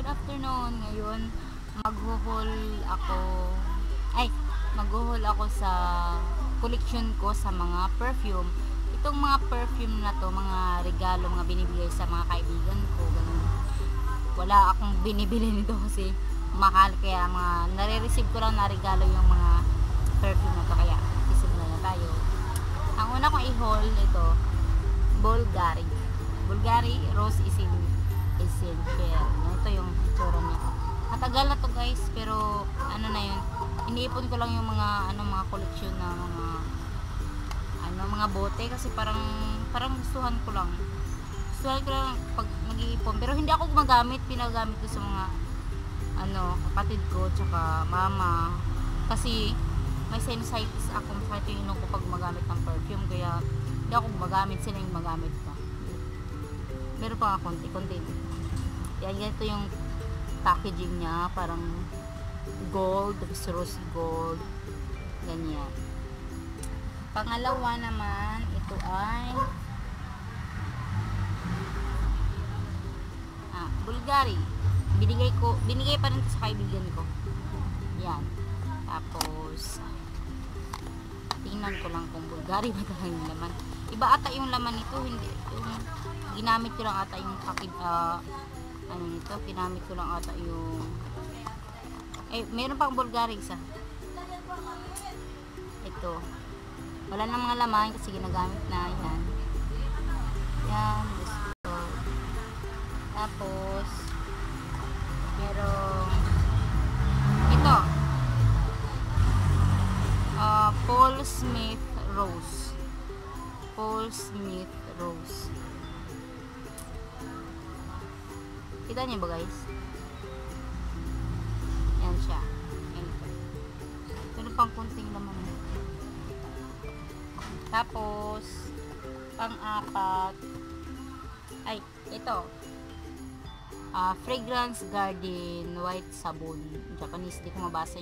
good afternoon. Ngayon, maghuhol ako sa collection ko sa mga perfume. Itong mga perfume na to, mga regalo, mga binibigay sa mga kaibigan ko, ganun. Wala akong binibili nito kasi mahal, kaya mga nare-receive ko lang na regalo yung mga perfume na to, kaya isimula na tayo. Ang una kong i-haul ito, Bulgari Rose Essential. Ito yung itsura niya. Matagal na to guys, pero ano na yun, iniipon ko lang yung mga collection na mga bote, kasi parang gustuhan ko lang pag nag-iipon, pero hindi ako gumagamit, pinagamit ko sa mga kapatid ko tsaka mama, kasi may sinusitis ako, masakit yung inom ko pag gumagamit ng perfume, kaya hindi ako gumagamit, sila yung gumagamit pa. Meron pa nga konti-konti. Yan, ganito yung packaging niya, parang gold, rose gold, ganyan. Pangalawa naman, ito ay Bulgari. Binigay pa rin ito sa kaibigan ko. Yan. Tapos tingnan ko lang kung Bulgari ba talaga yung laman. Iba ata yung laman nito, hindi yung ginamit ko lang ata yung ginamit ko lang ata yung meron pang Bulgari isa. Ito. Wala nang mga laman kasi ginagamit na yan. Yan, gusto. Tapos merong ito. Paul Smith Rose. Kita niyo ba guys? Yan siya. Meron pang kunting laman. Tapos pang-apat ay ito. Fragrance Garden white sabon. Japanese, di ko mabasa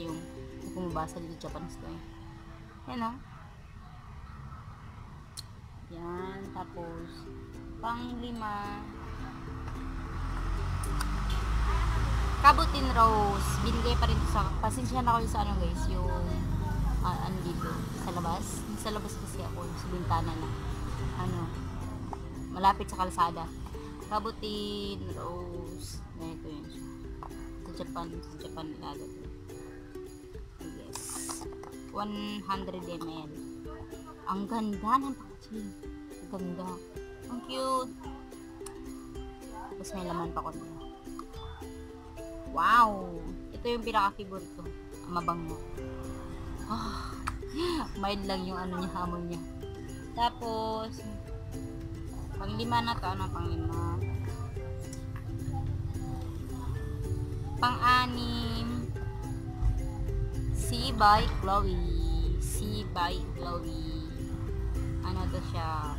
dito, Japanese to eh. Yan o. Yan. Tapos pang-lima, Cabotin Rose. Binigay pa rin sa, pasensya na ako sa guys, yung dito sa labas. Sa labas kasi ako, sa bintana na malapit sa kalsada. Cabotin Rose. Ganito yun siya. Sa Japan nilagay. Yes. 100 ml. Ang ganda ng packaging. Ang ganda. Ang cute. Tapos may laman pa ko nila. Wow! Ito yung pinaka-favorite ko. Ang mabango. Mild lang yung hamon niya. Tapos pang-lima na to. Pang-lima? Pang-anim, Sea by Chloe. Ano to siya?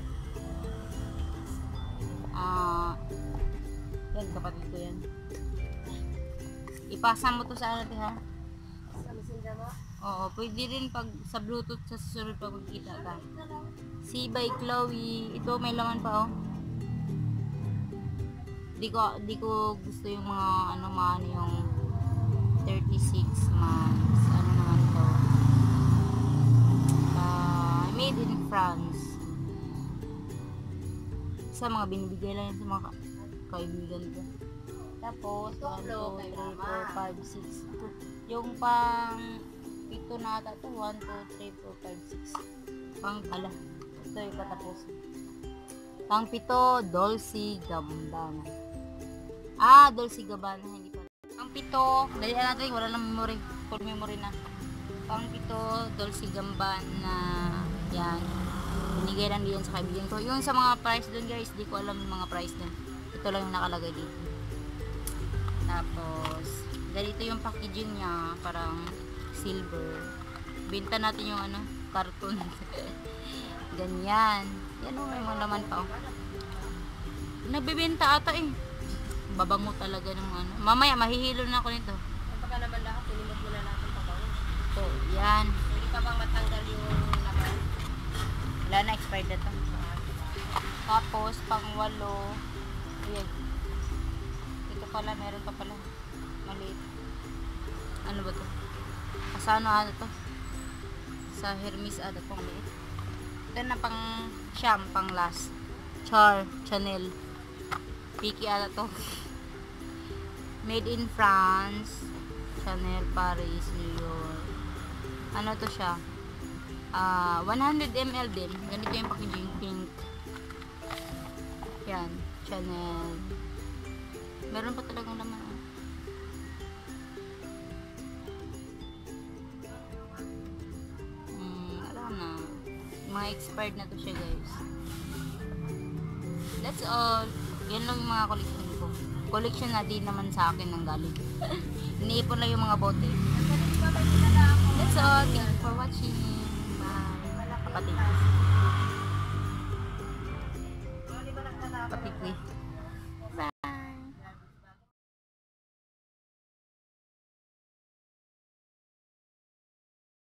Yan, kapatid ko yan. Ipasa mo to sa ha? Sa messenger mo? Oo, pwede rin pag sa Bluetooth sa susunod pag magkita ka. Sea by Chloe. Ito may laman pa Di ko gusto yung mga yung 36 months. Ano naman to? Made in France. Sa mga binibigay lang sa mga kaibigan ko. Tapos 1, 2, 3, 4, 5, 6. Yung pang pito na ata to. 1, 2, 3, 4, 5, 6. Ito yung patapos. Pang pito, Dolce Gabbana. Dolce Gabbana, hindi pa. Pang pito, dali natin, wala nang memory. Full memory na. Pang pito, Dolce Gabbana. Yan. Binigay lang diyan sa kaibigan ko. Yung sa mga price doon guys, di ko alam yung mga price doon. Ito lang yung nakalagay dito. Tapos, ganito yung packaging niya, parang silver. Binta natin yung carton. Ganyan. Yan may mga laman pa Nagbebenta ata eh. Babango talaga ng Mamaya, mahihilo na ako nito. Baka naman lahat, pilimot mo na natin pabango. Ito, yan. Hindi pa bang matanggal yung laman? Wala na, expired na ito. Tapos, pang-walo. Ayan. Ito pala, meron pa pala. Maliit. Ano ba to? Kasano ano to? Sa Hermes ata pang maliit. Ito na pang Sham, pang last. Chanel. Piki ata to. Made in France. Chanel, Paris, New York. Ano to siya? 100 ml din. Ganito yung packaging, pink. Yan, Chanel. Meron pa talagang laman. Alam na. Mga expired na to siya, guys. That's all. Yan lang yung mga collection ko. Collection na din naman sa akin ng galing. Iniipon lang yung mga bote. That's all. Thank you for watching. Bye. Kapatid. Kapatid ko eh.